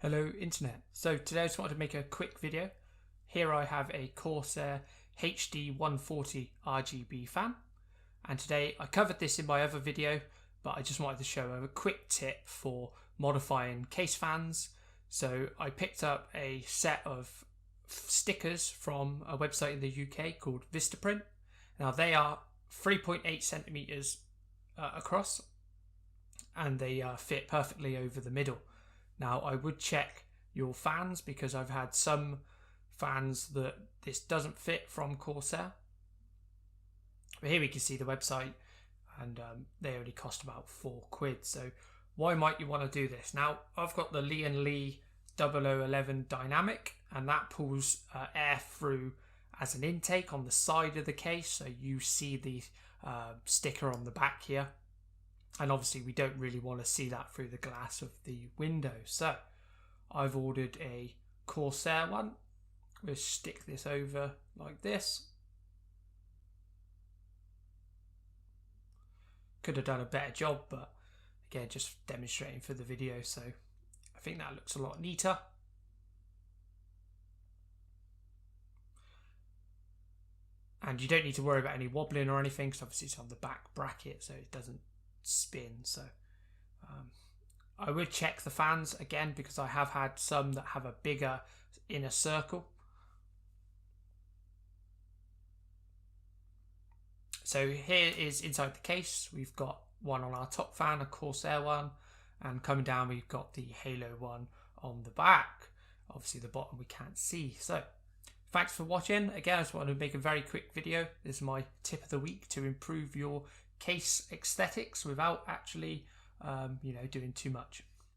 Hello Internet. So today I just wanted to make a quick video. Here I have a Corsair HD 140 RGB fan, and today I covered this in my other video, but I just wanted to show a quick tip for modifying case fans. So I picked up a set of stickers from a website in the UK called Vistaprint. Now they are 3.8 centimeters across, and they fit perfectly over the middle. Now I would check your fans because I've had some fans that this doesn't fit from Corsair. But here we can see the website, and they only cost about £4. So why might you want to do this? Now I've got the lian-li 0011 dynamic, and that pulls air through as an intake on the side of the case, so you see the sticker on the back here. And obviously we don't really want to see that through the glass of the window. So I've ordered a Corsair one. We'll stick this over like this. Could have done a better job, but again, just demonstrating for the video. So I think that looks a lot neater. And you don't need to worry about any wobbling or anything, because obviously it's on the back bracket, so it doesn't spin. So I would check the fans again, because I have had some that have a bigger inner circle. So here is inside the case. We've got one on our top fan, a Corsair one, and coming down we've got the Halo one on the back. Obviously the bottom we can't see. So thanks for watching. Again, I just wanted to make a very quick video. This is my tip of the week to improve your case aesthetics without actually doing too much.